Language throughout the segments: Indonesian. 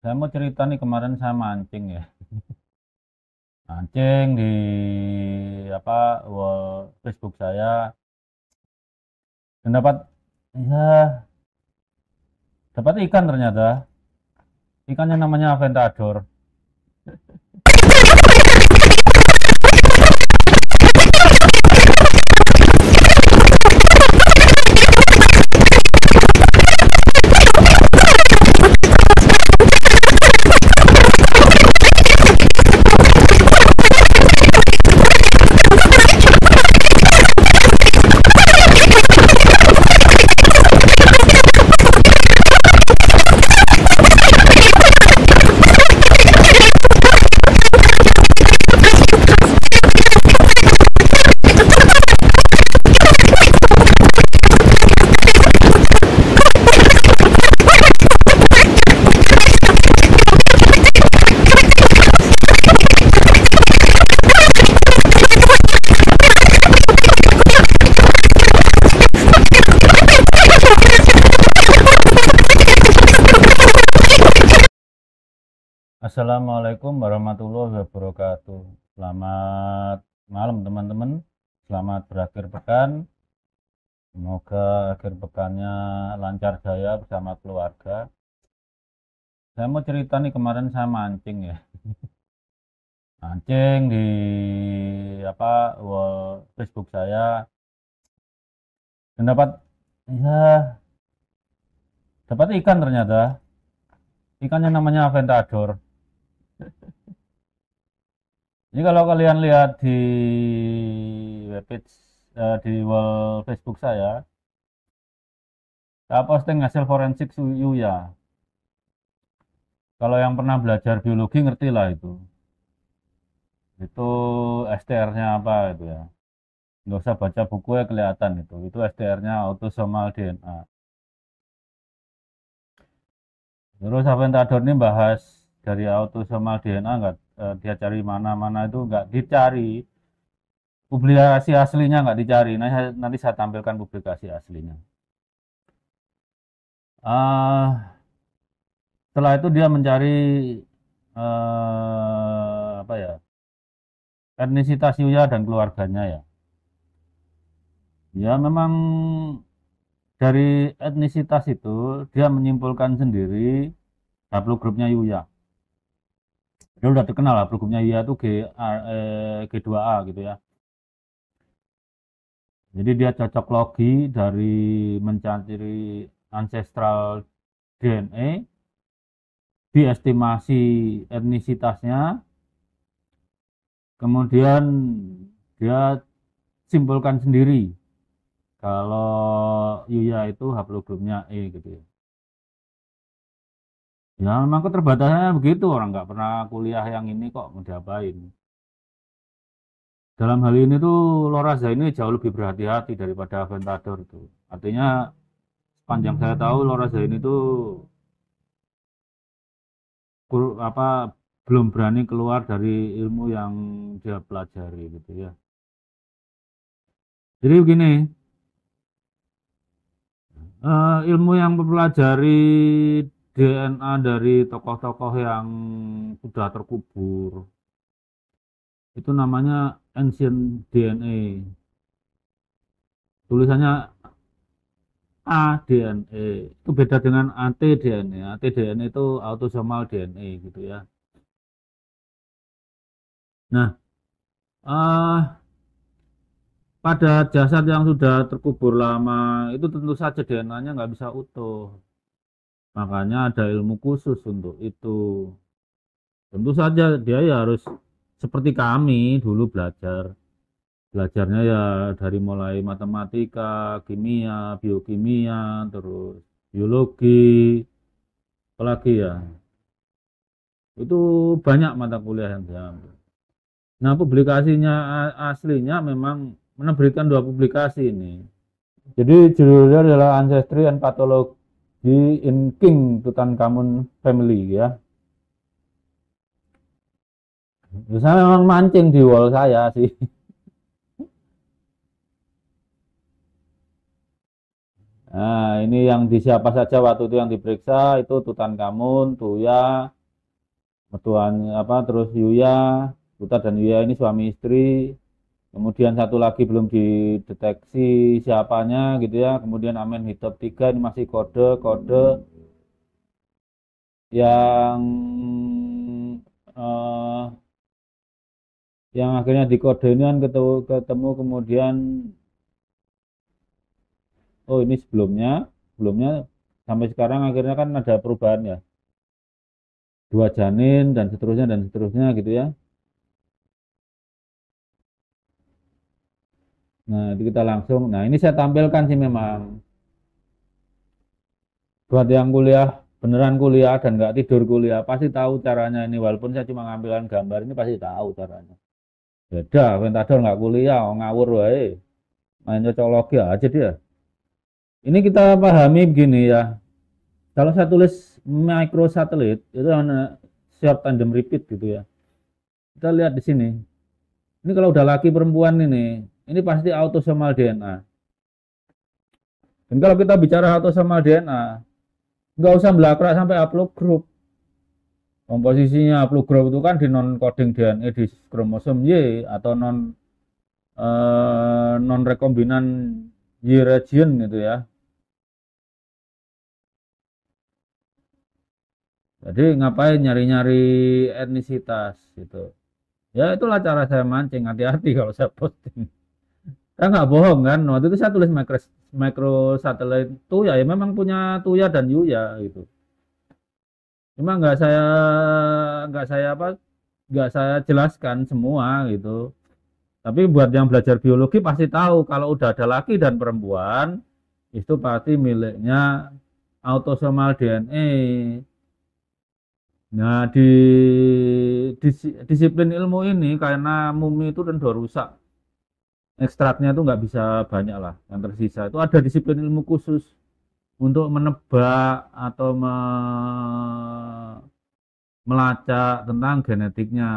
Saya mau cerita nih, kemarin saya mancing ya. Mancing di Facebook saya, dan ya dapat ikan ternyata. Ikannya namanya Aventador. Assalamualaikum warahmatullahi wabarakatuh. Selamat malam teman-teman. Selamat berakhir pekan. Semoga akhir pekannya lancar jaya bersama keluarga. Saya mau cerita nih, kemarin saya mancing ya. Mancing di Facebook saya, dan ya dapat ikan ternyata. Ikannya namanya Aventador. Jadi kalau kalian lihat di webpage, di wall Facebook saya posting hasil forensik Yuya. Kalau yang pernah belajar biologi ngerti lah itu. Itu STR-nya apa itu ya. Nggak usah baca buku ya, kelihatan itu. Itu STR-nya autosomal DNA. Terus Aventador ini bahas dari autosomal DNA, nggak dia cari mana-mana, itu nggak dicari. Publikasi aslinya nggak dicari. Nanti saya tampilkan publikasi aslinya. Setelah itu dia mencari etnisitas Yuya dan keluarganya ya. Ya memang dari etnisitas itu dia menyimpulkan sendiri haplogrupnya Yuya. Dia udah terkenal haplogrupnya Yuya itu G2A gitu ya. Jadi dia cocok logi dari mencari ancestral DNA, diestimasi etnisitasnya, kemudian dia simpulkan sendiri kalau Yuya itu haplogrupnya E gitu ya. Ya memang keterbatasannya begitu, orang nggak pernah kuliah yang ini kok mau diapain. Dalam hal ini tuh Loraza ini jauh lebih berhati-hati daripada Aventador itu. Artinya sepanjang saya tahu Loraza ini tuh belum berani keluar dari ilmu yang dia pelajari gitu ya. Jadi begini, ilmu yang mempelajari DNA dari tokoh-tokoh yang sudah terkubur itu namanya ancient DNA. Tulisannya ADNA. Itu beda dengan ATDNA. ATDNA itu autosomal DNA gitu ya. Nah, pada jasad yang sudah terkubur lama itu tentu saja DNA-nya nggak bisa utuh. Makanya ada ilmu khusus untuk itu. Tentu saja dia ya harus seperti kami dulu belajarnya ya dari mulai matematika, kimia, biokimia, terus biologi, apalagi ya. Itu banyak mata kuliah yang saya ambil. Nah, publikasinya aslinya memang menerbitkan 2 publikasi ini. Jadi judulnya adalah Ancestry and Pathology in King Tutankhamun Family ya. Saya memang mancing di wall saya sih. Nah, ini yang di siapa saja waktu itu yang diperiksa itu Tutankhamun, Tuya, mertuanya apa terus Yuya, Uta dan Yuya ini suami istri. Kemudian satu lagi belum dideteksi siapanya gitu ya. Kemudian Amen Hitop 3 ini masih kode-kode yang eh, yang akhirnya dikode ini kan ketemu kemudian oh ini sebelumnya sampai sekarang akhirnya kan ada perubahan ya. Dua janin dan seterusnya gitu ya. Nah, itu kita langsung. Nah, ini saya tampilkan sih memang buat yang kuliah beneran kuliah dan nggak tidur kuliah pasti tahu caranya ini walaupun saya cuma ngambilkan gambar ini pasti tahu caranya. Beda, Ventador nggak kuliah, ngawur wae. Main cocokologi aja dia. Ini kita pahami begini ya. Kalau saya tulis microsatelit itu short tandem repeat gitu ya. Kita lihat di sini. Ini kalau udah laki perempuan ini pasti autosomal DNA. Dan kalau kita bicara autosomal DNA, nggak usah belakrak sampai haplogroup. Komposisinya haplogroup itu kan di non coding DNA di kromosom Y atau non rekombinan Y region gitu ya. Jadi ngapain nyari-nyari etnisitas gitu. Ya itulah cara saya mancing, hati-hati kalau saya posting. Saya nggak bohong kan, waktu itu saya tulis microsatelit Tuya ya memang punya Tuya dan Yuya gitu. Cuma nggak saya jelaskan semua gitu. Tapi buat yang belajar biologi pasti tahu kalau udah ada laki dan perempuan itu pasti miliknya autosomal DNA. Nah, di disiplin ilmu ini karena mumi itu kan udah rusak, ekstraknya itu nggak bisa banyak lah yang tersisa. Itu ada disiplin ilmu khusus untuk menebak atau melacak tentang genetiknya.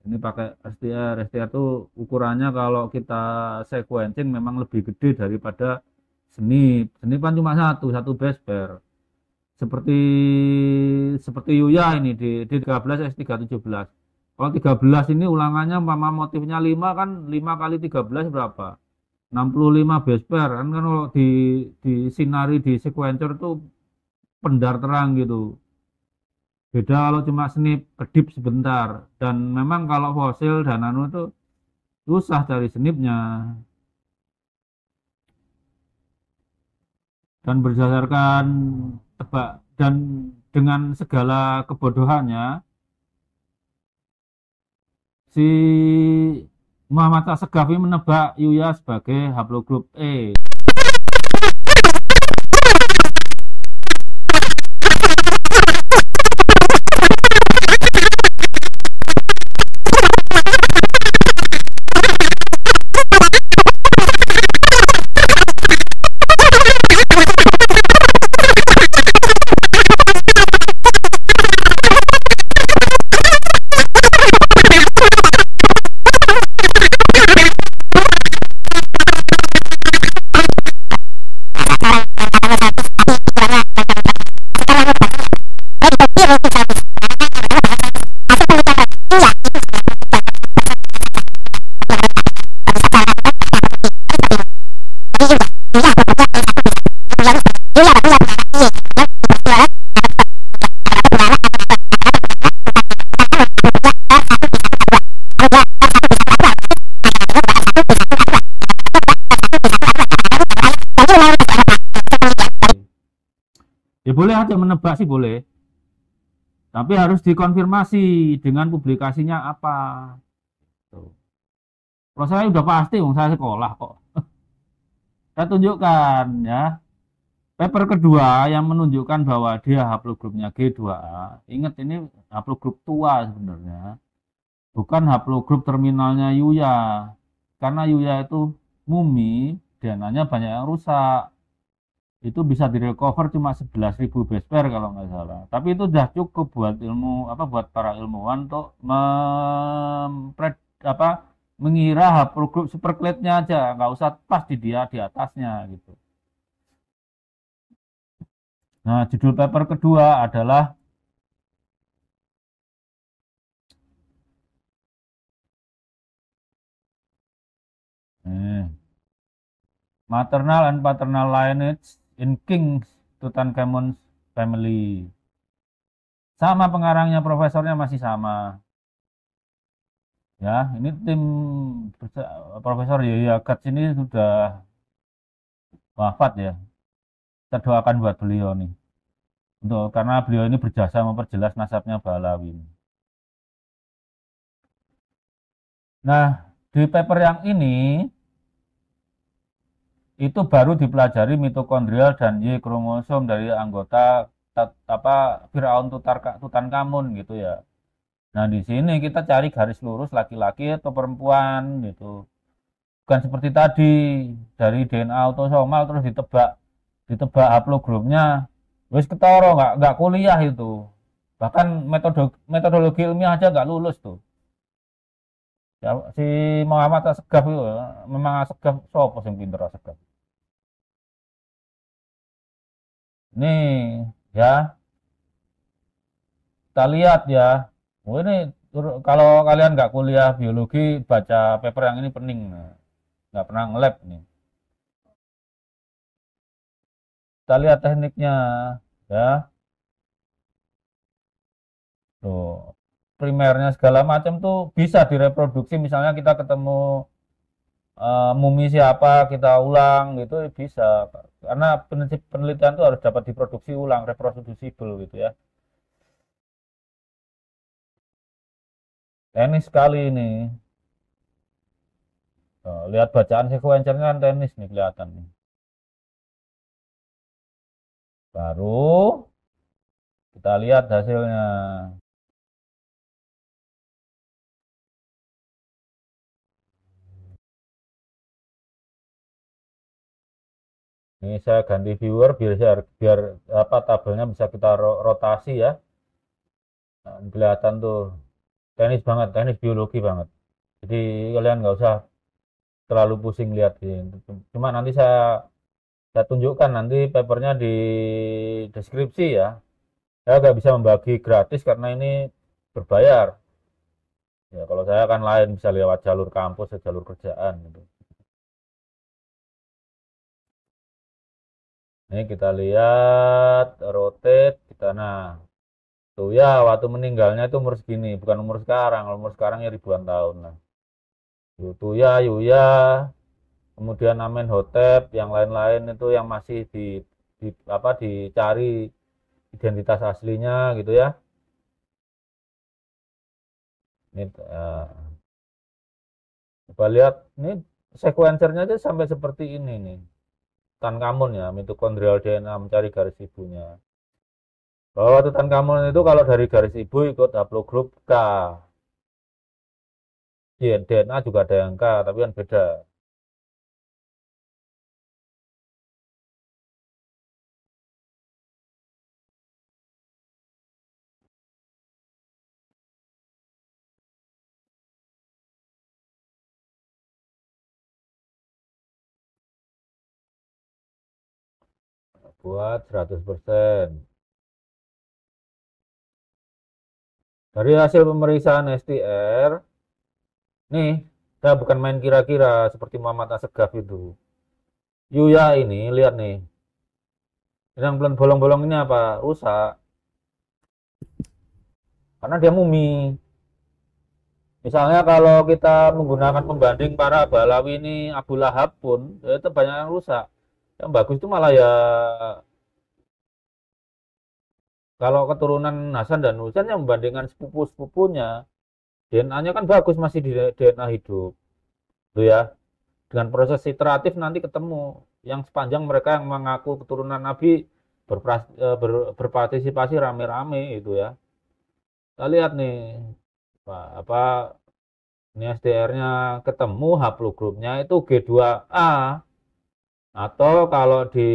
Ini pakai STR. STR itu ukurannya kalau kita sequencing memang lebih gede daripada senip. Senip kan cuma satu base pair. Seperti Yuya ini di 13 S317. Kalau 13 ini ulangannya umpama motifnya 5 kan 5 kali 13 berapa? 65 base pair kan kalau di sinari di sequencer itu pendar terang gitu. Beda kalau cuma snip kedip sebentar dan memang kalau fosil dan anu itu susah cari snipnya. Dan berdasarkan tebak dan dengan segala kebodohannya si Muhammad Assegafi menebak Yuya sebagai haplogrup E. Ya boleh aja menebak sih boleh. Tapi harus dikonfirmasi dengan publikasinya apa. Tuh. Kalau saya udah pasti, saya sekolah kok. Saya tunjukkan ya. Paper kedua yang menunjukkan bahwa dia haplogrupnya G2A. Ingat ini haplogrup tua sebenarnya. Bukan haplogrup terminalnya Yuya. Karena Yuya itu mumi, DNA-nya banyak yang rusak. Itu bisa direcover cuma 11.000 base pair kalau nggak salah. Tapi itu sudah cukup buat buat para ilmuwan untuk mengira haplogrup superclade-nya aja, nggak usah pas di dia di atasnya gitu. Nah, judul paper kedua adalah Maternal and paternal lineage in King Tutankhamun's family. Sama pengarangnya, profesornya masih sama. Ya, ini tim Profesor Yaya Katz ini sudah wafat ya. Kita doakan buat beliau nih. Karena beliau ini berjasa memperjelas nasabnya Pahlawi. Nah, di paper yang ini itu baru dipelajari mitokondrial dan Y kromosom dari anggota Firaun Tutankhamun gitu ya. Nah, di sini kita cari garis lurus laki-laki atau perempuan gitu. Bukan seperti tadi dari DNA autosomal terus ditebak haplogrupnya. Wis ketoro nggak kuliah itu. Bahkan metodologi ilmiah aja nggak lulus tuh. Ya, si Muhammad Asegaf itu memang Asegaf sopo sing pinter Asegaf. Nih ya, kita lihat ya. Oh, ini kalau kalian nggak kuliah biologi, baca paper yang ini pening. Nggak pernah nge-lab nih. Kita lihat tekniknya ya. Tuh, primernya segala macam tuh bisa direproduksi. Misalnya kita ketemu mumi siapa, kita ulang gitu bisa. Karena penelitian itu harus dapat diproduksi ulang, reproducible gitu ya. Teknis sekali ini. Lihat bacaan sequencernya kan teknis nih kelihatan nih. Baru kita lihat hasilnya. Ini saya ganti viewer biar apa tabelnya bisa kita rotasi ya. Nah, kelihatan tuh teknis banget, teknis biologi banget. Jadi kalian nggak usah terlalu pusing lihat ini. Cuma nanti saya tunjukkan nanti papernya di deskripsi ya. Saya nggak bisa membagi gratis karena ini berbayar. Ya kalau saya kan lain bisa lewat jalur kampus atau jalur kerjaan gitu. Ini kita lihat rotate kita nah tuh ya waktu meninggalnya itu umur segini bukan umur sekarang. Kalau umur sekarang ya ribuan tahun lah. Tuh ya Yuya kemudian Amenhotep yang lain-lain itu yang masih apa dicari identitas aslinya gitu ya. Ini coba lihat ini sequencernya aja sampai seperti ini nih. Tutankhamun ya, mitokondrial DNA mencari garis ibunya. Bahwa Tutankhamun itu kalau dari garis ibu ikut haplogrup K. DNA juga ada yang K, tapi kan beda. Buat 100%. Dari hasil pemeriksaan STR, nih, saya bukan main kira-kira seperti Muhammad Asegaf itu. Yuya ini, lihat nih. Yang bolong-bolong ini apa? Rusak. Karena dia mumi. Misalnya kalau kita menggunakan pembanding para Balawi ini Abu Lahab pun, ya itu banyak yang rusak. Yang bagus itu malah ya kalau keturunan Hasan dan Husain yang membandingkan sepupu-sepupunya, DNA-nya kan bagus masih di DNA hidup. Tuh ya. Dengan proses iteratif nanti ketemu yang sepanjang mereka yang mengaku keturunan Nabi berpartisipasi rame-rame itu ya. Kita lihat nih apa ini SDR-nya ketemu haplogrupnya itu G2A atau kalau di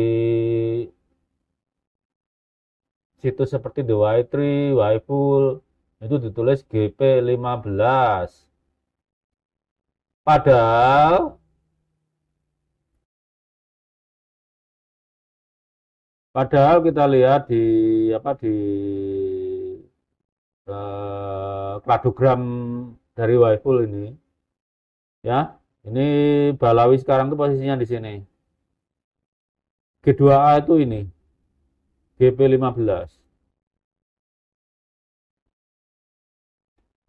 situs seperti The Y3, Yfull itu ditulis GP15. Padahal kita lihat di apa di kladogram dari Yfull ini ya. Ini Balawi sekarang tuh posisinya di sini. G2A itu ini, GP15.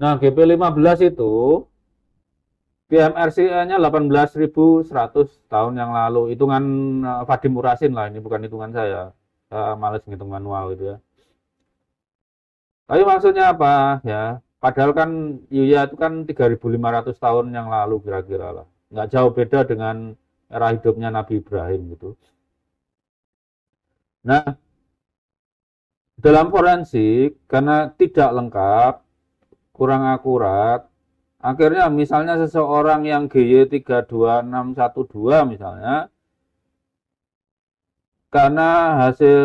Nah, GP15 itu PMRCA-nya 18.100 tahun yang lalu. Hitungan Vadim Urasin lah, ini bukan hitungan saya. Males ngitung manual gitu ya. Tapi maksudnya apa ya? Padahal kan Yuya itu kan 3.500 tahun yang lalu kira-kira lah. Nggak jauh beda dengan era hidupnya Nabi Ibrahim gitu. Nah, dalam forensik karena tidak lengkap, kurang akurat, akhirnya misalnya seseorang yang GY32612 misalnya, karena hasil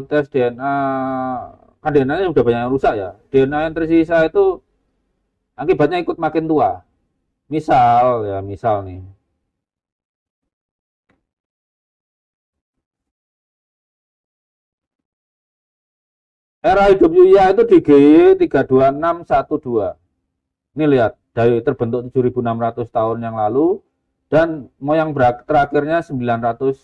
tes DNA, kan DNA-nya sudah banyak yang rusak ya, DNA yang tersisa itu akibatnya ikut makin tua. Misal nih, era hidup Yuya itu di GY32612. Ini lihat, dari terbentuk 7.600 tahun yang lalu, dan moyang terakhirnya 900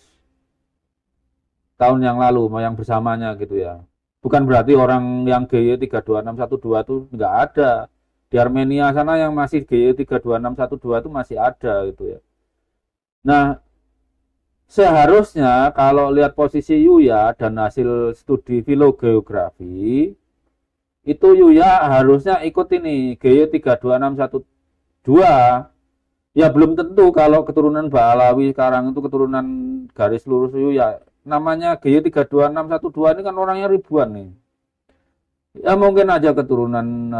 tahun yang lalu, moyang bersamanya gitu ya. Bukan berarti orang yang GY32612 itu nggak ada. Di Armenia sana yang masih GY32612 itu masih ada gitu ya. Nah, seharusnya kalau lihat posisi Yuya dan hasil studi filogeografi, itu Yuya harusnya ikut ini GY32612. Ya belum tentu kalau keturunan Ba'alawi sekarang itu keturunan garis lurus Yuya. Namanya GY32612 ini kan orangnya ribuan nih. Ya mungkin aja keturunan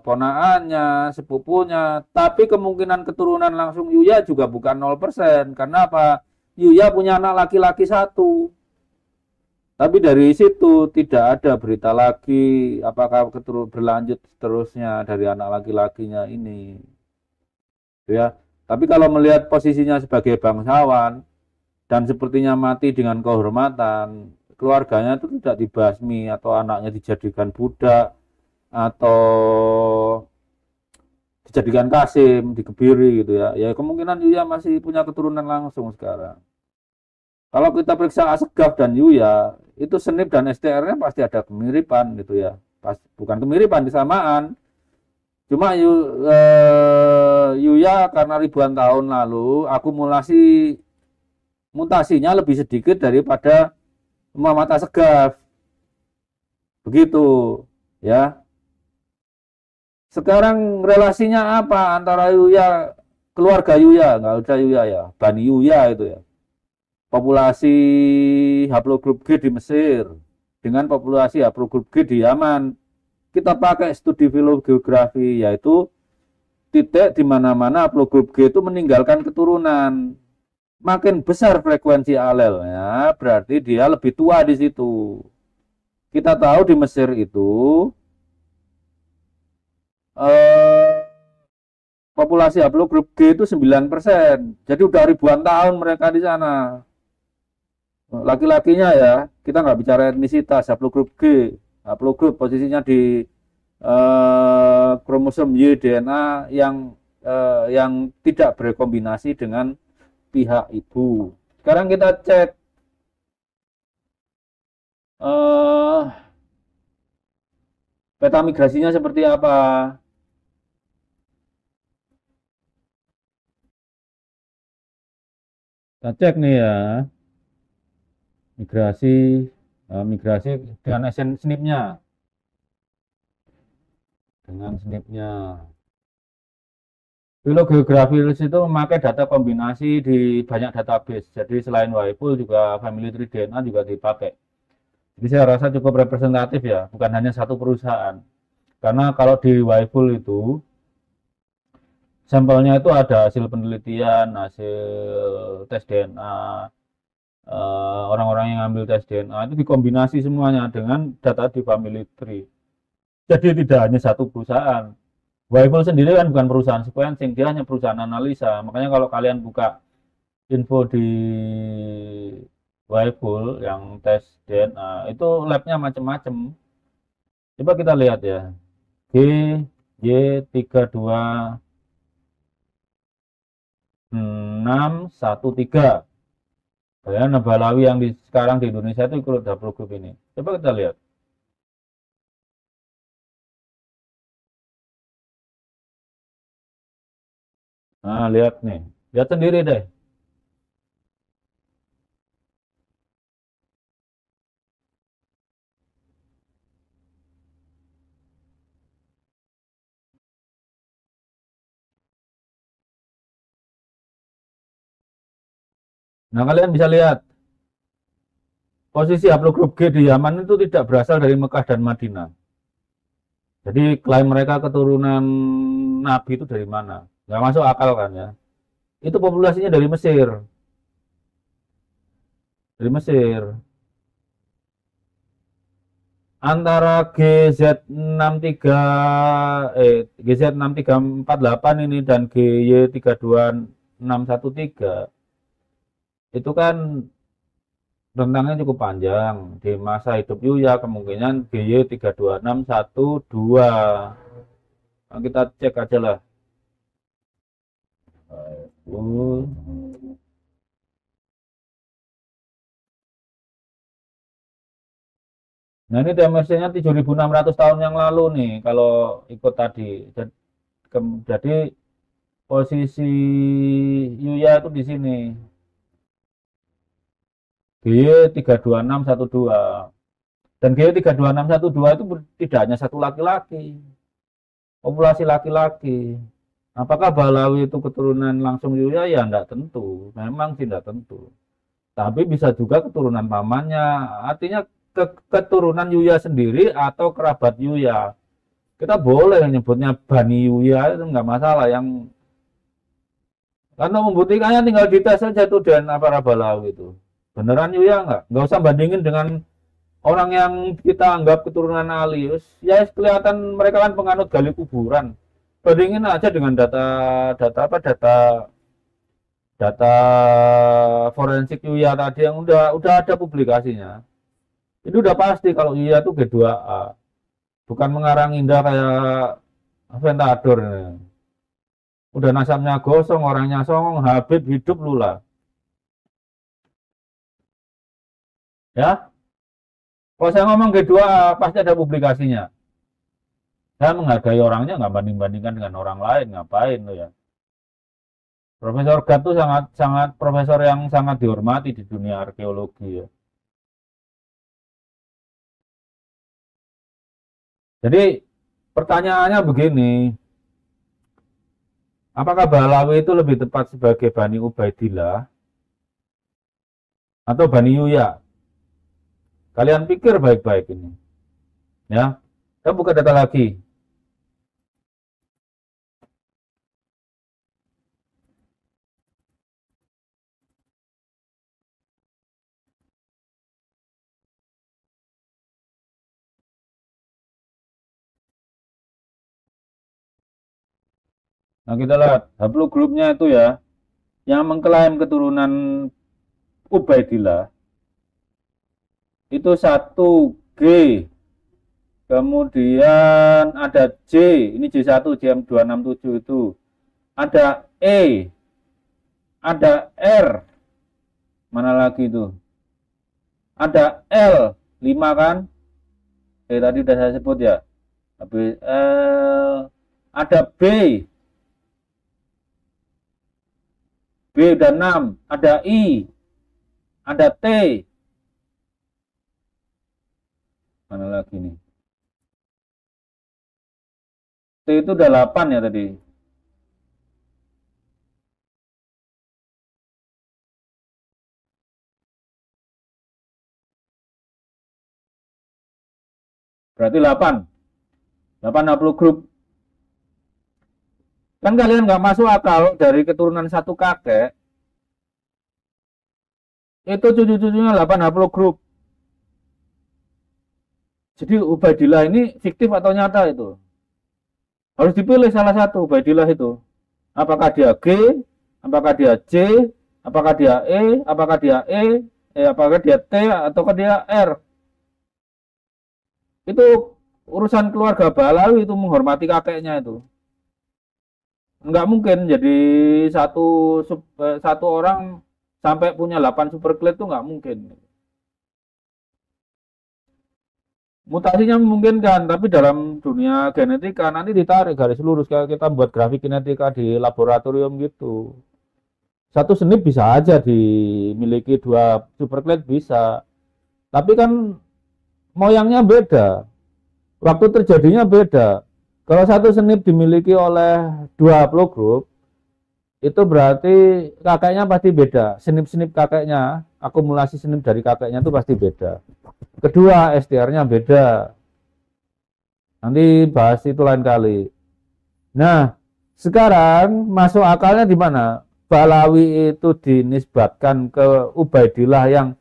ponaannya, sepupunya, tapi kemungkinan keturunan langsung Yuya juga bukan 0%. Karena apa? Yuya punya anak laki-laki satu. Tapi dari situ tidak ada berita lagi apakah berlanjut seterusnya dari anak laki-lakinya ini. Ya. Tapi kalau melihat posisinya sebagai bangsawan dan sepertinya mati dengan kehormatan, keluarganya itu tidak dibasmi atau anaknya dijadikan budak atau dijadikan kasim, dikebiri gitu ya. Ya kemungkinan Yuya masih punya keturunan langsung sekarang. Kalau kita periksa Asegaf dan Yuya, itu senip dan STR-nya pasti ada kemiripan gitu ya. Bukan kemiripan, disamaan. Cuma Yuya karena ribuan tahun lalu akumulasi mutasinya lebih sedikit daripada Muhammad Asegaf. Begitu ya. Sekarang relasinya apa antara Yuya, keluarga Yuya, nggak usah Yuya ya, Bani Yuya itu ya. Populasi haplogrup G di Mesir dengan populasi haplogrup G di Yaman. Kita pakai studi filogeografi, yaitu titik di mana-mana haplogrup G itu meninggalkan keturunan. Makin besar frekuensi alelnya, berarti dia lebih tua di situ. Kita tahu di Mesir itu populasi haplogrup G itu 9%. Jadi udah ribuan tahun mereka di sana. Laki-lakinya ya, kita nggak bicara etnisitas, haplogrup G. Haplogrup posisinya di kromosom Y DNA yang tidak berkombinasi dengan pihak ibu. Sekarang kita cek peta migrasinya seperti apa. Kita cek nih ya, migrasi dengan SNP-nya. Filogeografi itu memakai data kombinasi di banyak database. Jadi selain Waiful juga Family Tree DNA juga dipakai. Jadi saya rasa cukup representatif ya, bukan hanya satu perusahaan. Karena kalau di Waiful itu sampelnya itu ada hasil penelitian, hasil tes DNA, orang-orang yang ambil tes DNA itu dikombinasi semuanya dengan data di Family Tree. Jadi tidak hanya satu perusahaan. Waiful sendiri kan bukan perusahaan sequencing, dia hanya perusahaan analisa. Makanya kalau kalian buka info di Waiful yang tes DNA, itu labnya macam-macam. Coba kita lihat ya. GY32613. Ya, Balawi yang sekarang di Indonesia itu ikut haplogrup ini. Coba kita lihat. Nah, lihat nih. Lihat sendiri deh. Nah, kalian bisa lihat. Posisi haplogrup G di Yaman itu tidak berasal dari Mekah dan Madinah. Jadi klaim mereka keturunan Nabi itu dari mana? Nggak masuk akal kan ya. Itu populasinya dari Mesir. Dari Mesir. Antara GZ63 GZ6348 ini dan GY32613 itu kan rentangnya cukup panjang. Di masa hidup Yuya kemungkinan GY32612. Nah, kita cek aja lah. Nah, ini TMS-nya 7.600 tahun yang lalu nih kalau ikut tadi. Jadi posisi Yuya itu di sini. GY32612. Dan GY32612 itu tidak hanya satu laki-laki. Populasi laki-laki. Apakah Balawi itu keturunan langsung Yuya? Ya enggak tentu. Memang tidak tentu. Tapi bisa juga keturunan pamannya. Artinya keturunan Yuya sendiri atau kerabat Yuya. Kita boleh nyebutnya Bani Yuya, itu enggak masalah. Karena membuktikannya tinggal dites saja tuh DNA para Balawi itu. Beneran Yuya enggak? Enggak usah bandingin dengan orang yang kita anggap keturunan Ali. Ya kelihatan mereka kan penganut gali kuburan. Bandingin aja dengan data forensik Yuya tadi yang udah ada publikasinya. Itu udah pasti kalau Yuya itu G2A. Bukan mengarang indah kayak Aventador. Udah nasabnya gosong, orangnya songong, Habib hidup lula. Ya, kalau saya ngomong G2A pasti ada publikasinya. Saya menghargai orangnya, nggak banding-bandingkan dengan orang lain, ngapain lo ya. Profesor Gat itu sangat profesor yang sangat dihormati di dunia arkeologi ya. Jadi pertanyaannya begini, apakah Balawi itu lebih tepat sebagai Bani Ubaidillah atau Bani Yuya? Kalian pikir baik-baik ini. Ya, kita buka data lagi. Nah, kita lihat haplogrupnya itu ya, yang mengklaim keturunan Ubaidillah itu 1G, kemudian ada J, ini J1, JM267 itu, ada E, ada R, mana lagi itu, ada L, 5 kan, tadi sudah saya sebut ya, ada B, udah 6, ada I, ada T, mana lagi nih, T itu udah 8 ya tadi. Berarti 8. 8 haplogrup. Kan kalian nggak masuk akal dari keturunan satu kakek. Itu cucu-cucunya 8 haplogrup. Jadi Ubaidillah ini fiktif atau nyata itu? Harus dipilih salah satu Ubaidillah itu. Apakah dia G, apakah dia C, apakah dia E, apakah dia apakah dia T, ataukah dia R. Itu urusan keluarga Balawi itu menghormati kakeknya itu. Enggak mungkin jadi satu orang sampai punya 8 superclade itu nggak mungkin. Mutasinya memungkinkan, tapi dalam dunia genetika nanti ditarik garis lurus kayak kita buat grafik kinetika di laboratorium gitu. Satu senip bisa aja dimiliki 2 superclade bisa, tapi kan moyangnya beda, waktu terjadinya beda. Kalau satu senip dimiliki oleh 2 haplogroup, itu berarti kakeknya pasti beda. Senip-senip kakeknya, akumulasi senip dari kakeknya itu pasti beda. Kedua, STR-nya beda. Nanti bahas itu lain kali. Nah, sekarang masuk akalnya di mana? Balawi itu dinisbatkan ke Ubaidillah yang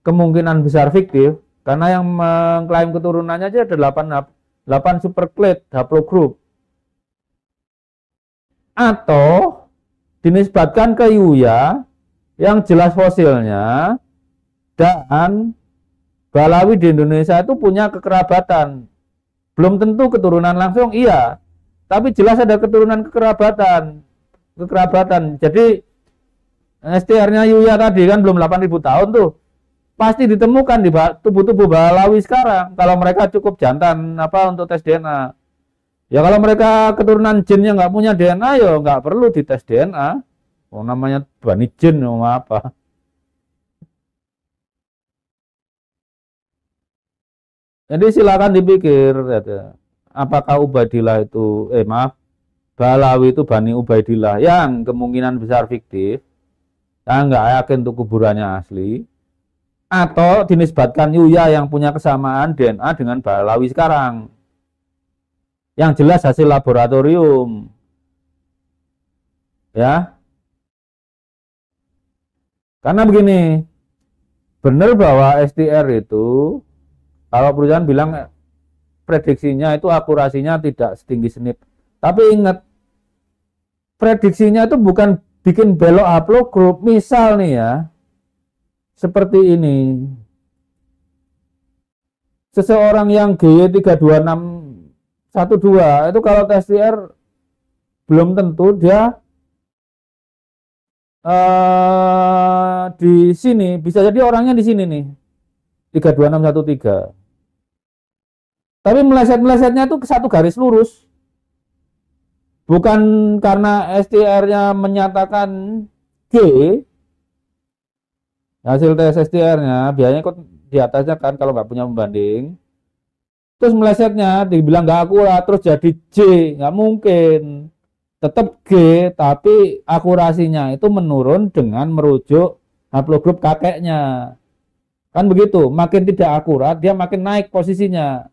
kemungkinan besar fiktif, karena yang mengklaim keturunannya aja ada 8 superclade haplogroup. Atau dinisbatkan ke Yuya yang jelas fosilnya, dan Balawi di Indonesia itu punya kekerabatan. Belum tentu keturunan langsung, iya. Tapi jelas ada keturunan kekerabatan. Jadi STR-nya Yuya tadi kan belum 8.000 tahun tuh. Pasti ditemukan di tubuh-tubuh Balawi sekarang. Kalau mereka cukup jantan untuk tes DNA. Ya kalau mereka keturunan jin yang nggak punya DNA, ya nggak perlu dites DNA. Oh, namanya Bani Jin apa. Jadi silakan dipikir, apakah Ubaidillah itu, Balawi itu Bani Ubaidillah yang kemungkinan besar fiktif, saya nggak yakin itu kuburannya asli, atau dinisbatkan Yuya yang punya kesamaan DNA dengan Balawi sekarang, yang jelas hasil laboratorium, ya. Karena begini, benar bahwa STR itu, kalau perusahaan bilang prediksinya itu akurasinya tidak setinggi senip. Tapi ingat, prediksinya itu bukan bikin belok haplogroup. Misal nih ya, seperti ini. Seseorang yang GY32612 itu kalau tes STR belum tentu dia di sini, bisa jadi orangnya di sini nih. 32613. Tapi meleset-melesetnya itu ke satu garis lurus. Bukan karena STR-nya menyatakan G, hasil tes STR-nya biasanya kok di atasnya kan kalau nggak punya pembanding. Terus melesetnya dibilang nggak akurat, terus jadi J, nggak mungkin. Tetap G, tapi akurasinya itu menurun dengan merujuk haplogroup kakeknya. Kan begitu, makin tidak akurat, dia makin naik posisinya,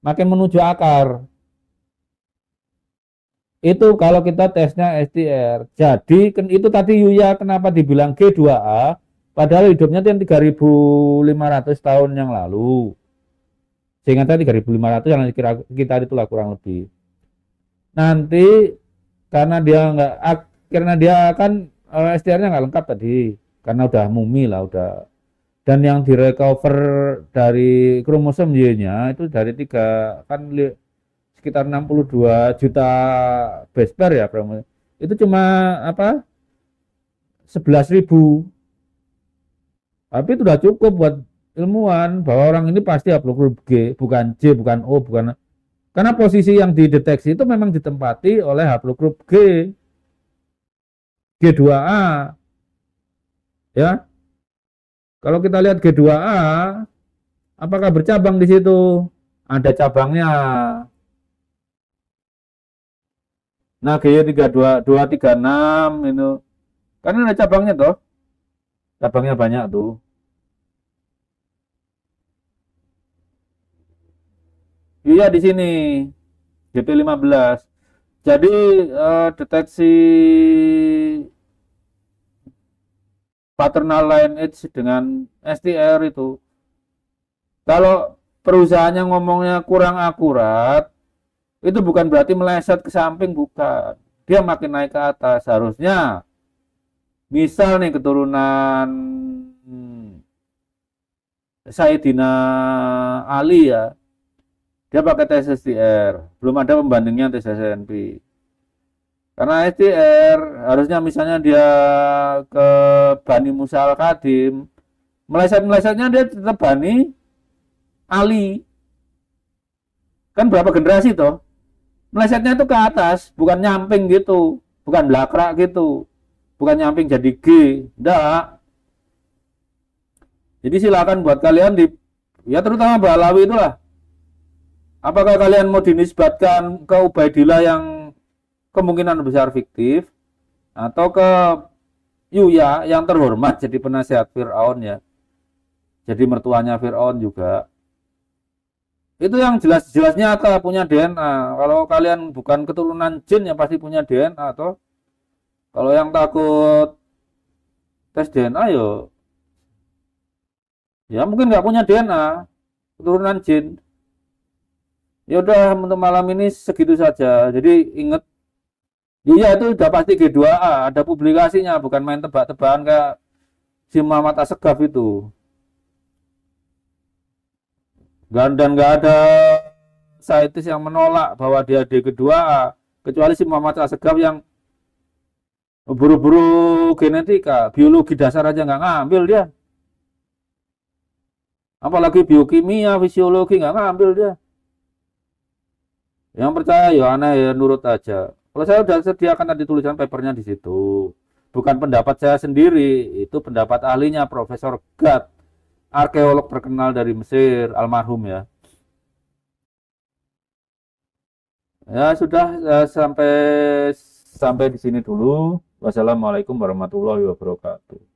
makin menuju akar. Itu kalau kita tesnya STR. Jadi itu tadi Yuya kenapa dibilang G2A, padahal hidupnya itu yang 3.500 tahun yang lalu. Sehingga tadi 3.500 yang kita itulah kurang lebih. Nanti karena dia kan STR-nya nggak lengkap tadi, karena udah mumi lah udah. Dan yang direcover dari kromosom Y-nya itu dari 3 kan sekitar 62 juta base pair ya, itu cuma 11.000. Tapi itu udah cukup buat ilmuwan bahwa orang ini pasti haplogroup G, bukan J, bukan O, bukan, karena posisi yang dideteksi itu memang ditempati oleh haplogroup G, G2A. Ya. Kalau kita lihat G2A, apakah bercabang di situ? Ada cabangnya. Nah, GY32236 itu kan ada cabangnya toh. Cabangnya banyak tuh. Iya di sini. GP15. Jadi deteksi paternal lineage dengan STR itu, kalau perusahaannya ngomongnya kurang akurat, itu bukan berarti meleset ke samping, bukan. Dia makin naik ke atas. Harusnya misal nih keturunan Sayyidina Ali ya, dia pakai tes STR, belum ada pembandingnya tes SNP. Karena SDR harusnya misalnya dia ke Bani Musa Al-Kadim, meleset-melesetnya dia tetap Bani Ali. Kan berapa generasi toh? Melesetnya itu ke atas, bukan nyamping gitu, bukan belakrak gitu, bukan nyamping jadi G, enggak. Jadi silakan buat kalian di, ya terutama Balawi itulah. Apakah kalian mau dinisbatkan ke Ubaidillah yang kemungkinan besar fiktif, atau ke Yuya yang terhormat jadi penasihat Fir'aun ya, jadi mertuanya Fir'aun juga. Itu yang jelas-jelas nyata punya DNA. Kalau kalian bukan keturunan jin ya pasti punya DNA atau kalau yang takut tes DNA ya mungkin nggak punya DNA keturunan jin. Ya udah untuk malam ini segitu saja. Jadi ingat, ya itu udah pasti G2A, ada publikasinya, bukan main tebak-tebakan kayak si Muhammad Assegaf itu. Dan nggak ada saintis yang menolak bahwa dia D2A, kecuali si Muhammad Assegaf yang buru-buru genetika, biologi dasar aja nggak ngambil dia. Apalagi biokimia, fisiologi nggak ngambil dia. Yang percaya ya aneh ya nurut aja. Kalau saya sudah sediakan tadi tulisan papernya di situ. Bukan pendapat saya sendiri, itu pendapat ahlinya Profesor Gad, arkeolog terkenal dari Mesir, almarhum ya. Ya sudah sampai sampai di sini dulu. Wassalamualaikum warahmatullahi wabarakatuh.